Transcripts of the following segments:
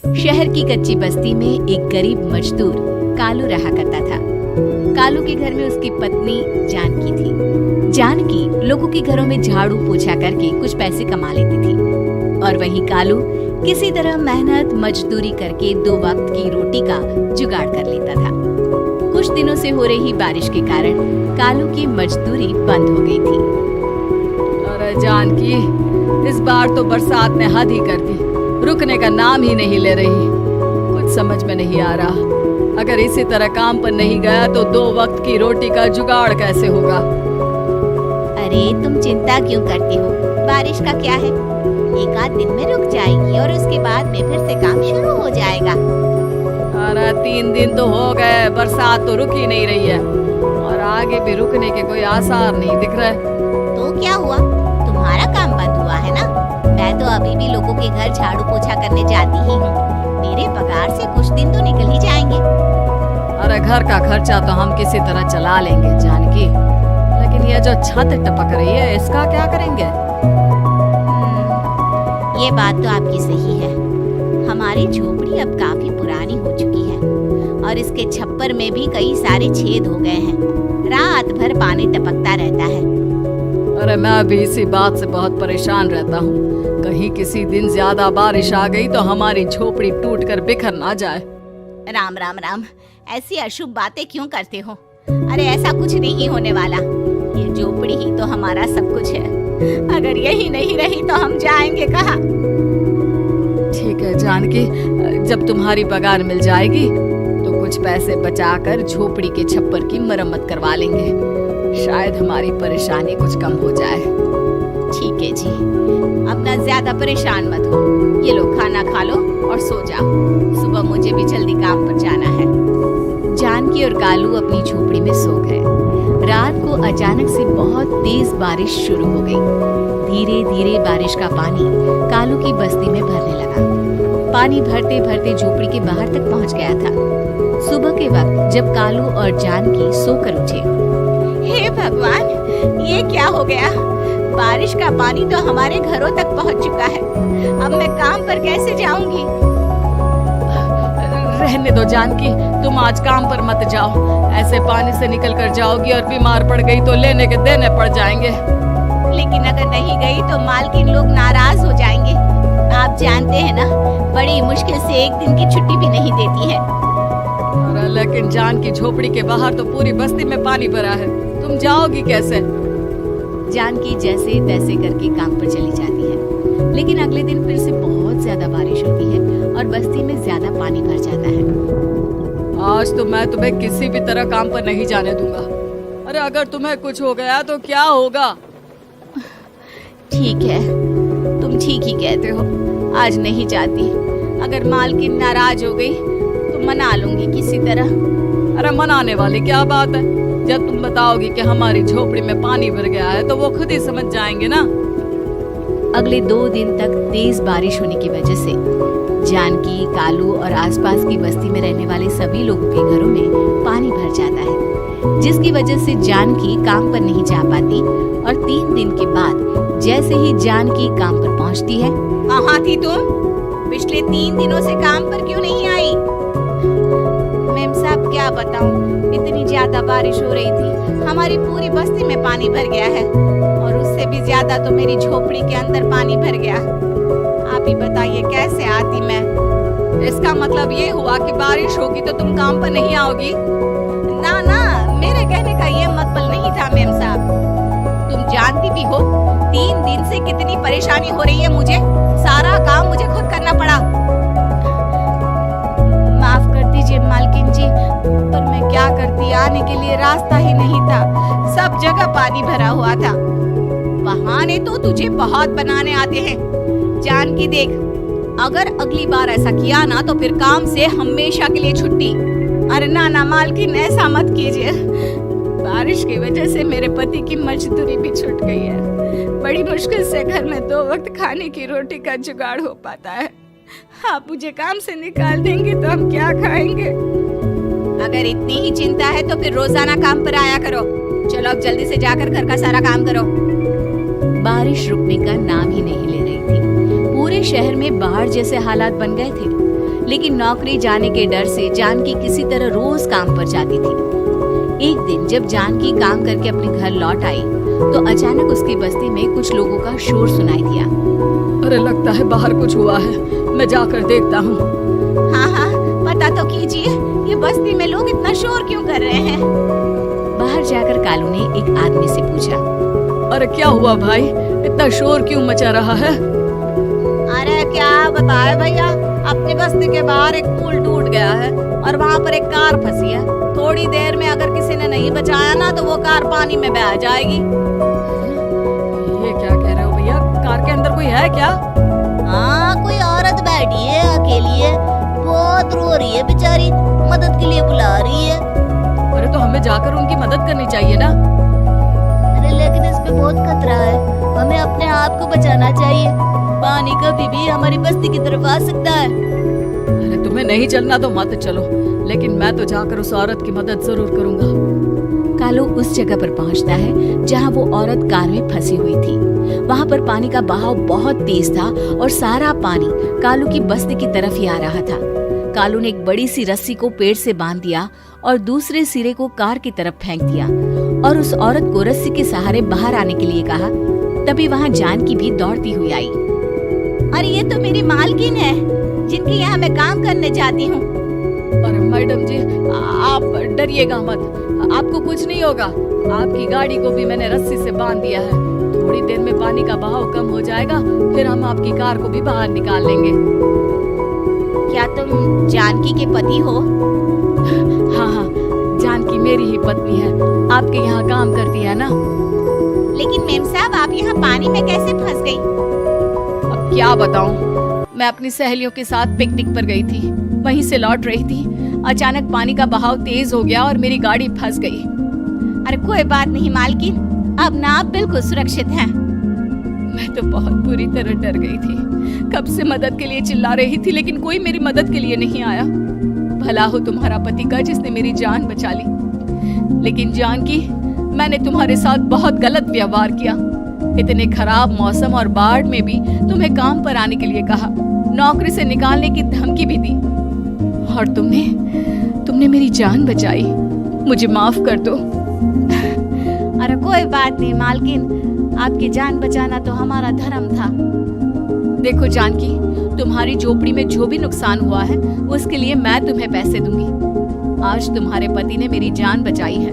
शहर की कच्ची बस्ती में एक गरीब मजदूर कालू रहा करता था। कालू के घर में उसकी पत्नी जानकी थी। जानकी लोगों के घरों में झाड़ू पोछा करके कुछ पैसे कमा लेती थी और वहीं कालू किसी तरह मेहनत मजदूरी करके 2 वक्त की रोटी का जुगाड़ कर लेता था। कुछ दिनों से हो रही बारिश के कारण कालू की मजदूरी बंद हो गई थी। अरे जानकी, इस बार तो बरसात ने हद ही कर दी, रुकने का नाम ही नहीं ले रही। कुछ समझ में नहीं आ रहा, अगर इसी तरह काम पर नहीं गया तो 2 वक्त की रोटी का जुगाड़ कैसे होगा। अरे तुम चिंता क्यों करती हो, बारिश का क्या है, 1 आध दिन में रुक जाएगी और उसके बाद में फिर से काम शुरू हो जाएगा। अरे 3 दिन तो हो गए, बरसात तो रुक ही नहीं रही है और आगे भी रुकने के कोई आसार नहीं दिख रहे। तो क्या हुआ, तुम्हारा काम बंद हुआ है ना? मैं तो अभी भी लोगों के घर झाड़ू पोछा करने जाती ही हूँ। मेरे पगार से कुछ दिन तो निकल ही जाएंगे। अरे घर का खर्चा तो हम किसी तरह चला लेंगे जानकी, लेकिन ये जो छत टपक रही है इसका क्या करेंगे? ये बात तो आपकी सही है। हमारी झोपड़ी अब काफी पुरानी हो चुकी है और इसके छप्पर में भी कई सारे छेद हो गए हैं। रात भर पानी टपकता रहता है। अरे मैं भी इसी बात से बहुत परेशान रहता हूँ, कहीं किसी दिन ज्यादा बारिश आ गई तो हमारी झोपड़ी टूटकर बिखर ना जाए। राम राम राम, ऐसी अशुभ बातें क्यों करते हो? अरे ऐसा कुछ नहीं होने वाला, ये झोपड़ी ही तो हमारा सब कुछ है। अगर यही नहीं रही तो हम जाएंगे कहाँ? ठीक है जानकी, जब तुम्हारी पगार मिल जाएगी तो कुछ पैसे बचाकर झोपड़ी के छप्पर की मरम्मत करवा लेंगे, शायद हमारी परेशानी कुछ कम हो जाए। ठीक है जी, अब ना ज्यादा परेशान मत हो। ये लो खाना खा लो और सो जाओ, सुबह मुझे भी जल्दी काम पर जाना है। जानकी और कालू अपनी झोपड़ी में सो गए। रात को अचानक से बहुत तेज बारिश शुरू हो गई। धीरे धीरे बारिश का पानी कालू की बस्ती में भरने लगा। पानी भरते भरते झोपड़ी के बाहर तक पहुंच गया था। सुबह के वक्त जब कालू और जानकी सोकर उठे, हे भगवान, ये क्या हो गया? बारिश का पानी तो हमारे घरों तक पहुंच चुका है। अब मैं काम पर कैसे जाऊंगी? रहने दो जानकी, तुम आज काम पर मत जाओ। ऐसे पानी से निकल कर जाओगी और बीमार पड़ गई तो लेने के देने पड़ जाएंगे। लेकिन अगर नहीं गई तो मालकिन लोग नाराज हो जाएंगे। आप जानते हैं ना, बड़ी मुश्किल से 1 दिन की छुट्टी भी नहीं देती है। अरे लेकिन जानकी, झोपड़ी के बाहर तो पूरी बस्ती में पानी भरा है, तुम जाओगी कैसे? जानकी जैसे तैसे करके काम पर चली जाती है, लेकिन अगले दिन फिर से बहुत ज्यादा बारिश होती है और बस्ती में ज्यादा पानी भर जाता है। आज तो मैं तुम्हें किसी भी तरह काम पर नहीं जाने दूंगा। अरे अगर तुम्हें कुछ हो गया तो क्या होगा? ठीक है, तुम ठीक ही कहते हो, आज नहीं जाती। अगर मालकिन नाराज हो गई तो मना लूंगी किसी तरह। अरे मनाने वाली क्या बात है, जब तुम बताओगी कि हमारी झोपड़ी में पानी भर गया है तो वो खुद ही समझ जाएंगे ना। अगले 2 दिन तक तेज बारिश होने की वजह से जानकी, कालू और आसपास की बस्ती में रहने वाले सभी लोगों के घरों में पानी भर जाता है, जिसकी वजह से जानकी काम पर नहीं जा पाती और 3 दिन के बाद जैसे ही जानकी काम पर पहुंचती है, कहाँ थी तुम? पिछले 3 दिनों से काम पर क्यों नहीं आई? मैम साहब क्या बताऊं, इतनी ज्यादा बारिश हो रही थी, हमारी पूरी बस्ती में पानी भर गया है और उससे भी ज्यादा तो मेरी झोपड़ी के अंदर पानी भर गया। आप ही बताइए कैसे आती मैं? इसका मतलब ये हुआ कि बारिश होगी तो तुम काम पर नहीं आओगी? ना ना, मेरे कहने का ये मतलब नहीं था मैम साहब। तुम जानती भी हो 3 दिन से कितनी परेशानी हो रही है मुझे, सारा काम मुझे खुद करना पड़ा। माफ कर दीजिए मालकिन जी, पर मैं क्या करती, आने के लिए रास्ता ही नहीं था, सब जगह पानी भरा हुआ था। बहाने तो तुझे बहुत बनाने आते हैं। जानकी देख, अगर अगली बार ऐसा किया ना तो फिर काम से हमेशा के लिए छुट्टी। अरे ना ना मालकिन, ऐसा मत कीजिए। बारिश की वजह से मेरे पति की मजदूरी भी छूट गई है। बड़ी मुश्किल से घर में 2 वक्त खाने की रोटी का जुगाड़ हो पाता है। आप मुझे काम से निकाल देंगे तो हम क्या खाएंगे? अगर इतनी ही चिंता है तो फिर रोजाना काम पर आया करो। चलो अब जल्दी से जाकर घर का सारा काम करो। बारिश रुकने का नाम ही नहीं ले रही थी। पूरे शहर में बाढ़ जैसे हालात बन गए थे। लेकिन नौकरी जाने के डर से जानकी किसी तरह रोज काम पर जाती थी। एक दिन जब जानकी काम करके अपने घर लौट आई तो अचानक उसकी बस्ती में कुछ लोगों का शोर सुनाई दिया। अरे लगता है बाहर कुछ हुआ है, मैं जाकर देखता हूँ। हाँ हाँ, पता तो कीजिए, ये बस्ती में लोग इतना शोर क्यों कर रहे हैं? बाहर जाकर कालू ने एक आदमी से पूछा। अरे क्या हुआ भाई, इतना शोर क्यों मचा रहा है? अरे क्या बताए भैया, अपनी बस्ती के बाहर एक पुल टूट गया है और वहाँ पर एक कार फंसी है। थोड़ी देर में अगर किसी ने नहीं बचाया ना तो वो कार पानी में बह जाएगी। ये क्या कह रहे हो भैया, कार के अंदर कोई है क्या? हाँ, कोई औरत बैठी है अकेली है, बहुत रो रही है बेचारी, मदद के लिए बुला रही है। अरे तो हमें जाकर उनकी मदद करनी चाहिए ना। अरे लेकिन इसमें बहुत खतरा है, हमें अपने आप को बचाना चाहिए। पानी कभी भी हमारी बस्ती की तरफ आ सकता है। अरे तुम्हें नहीं चलना तो मत चलो, लेकिन मैं तो जाकर उस औरत की मदद जरूर करूंगा। कालू उस जगह पर पहुंचता है जहां वो औरत कार में फंसी हुई थी। वहां पर पानी का बहाव बहुत तेज था और सारा पानी कालू की बस्ती की तरफ ही आ रहा था। कालू ने एक बड़ी सी रस्सी को पेड़ से बांध दिया और दूसरे सिरे को कार की तरफ फेंक दिया और उस औरत को रस्सी के सहारे बाहर आने के लिए कहा। तभी वहां जानकी भी दौड़ती हुई आई। अरे ये तो मेरी मालकिन है, जिनके यहाँ मैं काम करने जाती हूँ। अरे मैडम जी, आप डरिएगा मत, आपको कुछ नहीं होगा। आपकी गाड़ी को भी मैंने रस्सी से बांध दिया है। थोड़ी देर में पानी का बहाव कम हो जाएगा, फिर हम आपकी कार को भी बाहर निकाल लेंगे। क्या तुम जानकी के पति हो? हाँ हाँ, जानकी मेरी ही पत्नी है, आपके यहाँ काम करती है ना। लेकिन मेम साहब, आप यहाँ पानी में कैसे फंस गई? अब क्या बताऊं, मैं अपनी सहेलियों के साथ पिकनिक पर गई थी, वहीं से लौट रही थी। अचानक पानी का बहाव तेज हो गया और मेरी गाड़ी फंस गई। अरे कोई बात नहीं मालकिन, अब ना आप बिल्कुल सुरक्षित हैं। मैं तो बहुत बुरी तरह डर गई थी, कब से मदद के लिए चिल्ला रही थी, लेकिन कोई मेरी मदद के लिए नहीं आया। भला हो तुम्हारा पति का जिसने मेरी जान बचा ली। लेकिन जानकी, मैंने तुम्हारे साथ बहुत गलत व्यवहार किया। इतने खराब मौसम और बाढ़ में भी तुम्हें काम पर आने के लिए कहा, नौकरी से निकालने की धमकी भी दी, और तुमने मेरी जान बचाई। मुझे माफ कर दो। अरे कोई बात नहीं मालकिन, आपकी जान बचाना तो हमारा धर्म था। देखो जानकी, तुम्हारी झोपड़ी में जो भी नुकसान हुआ है उसके लिए मैं तुम्हें पैसे दूंगी। आज तुम्हारे पति ने मेरी जान बचाई है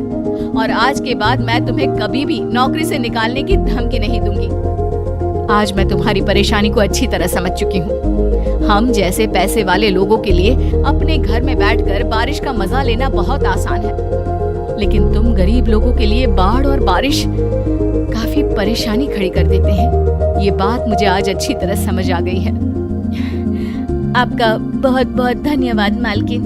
और आज के बाद मैं तुम्हें कभी भी नौकरी से निकालने की धमकी नहीं दूंगी। आज मैं तुम्हारी परेशानी को अच्छी तरह समझ चुकी हूँ। हम जैसे पैसे वाले लोगों के लिए अपने घर में बैठकर बारिश का मजा लेना बहुत आसान है, लेकिन तुम गरीब लोगों के लिए बाढ़ और बारिश काफी परेशानी खड़ी कर देते हैं। ये बात मुझे आज अच्छी तरह समझ आ गई है। आपका बहुत बहुत धन्यवाद मालकिन।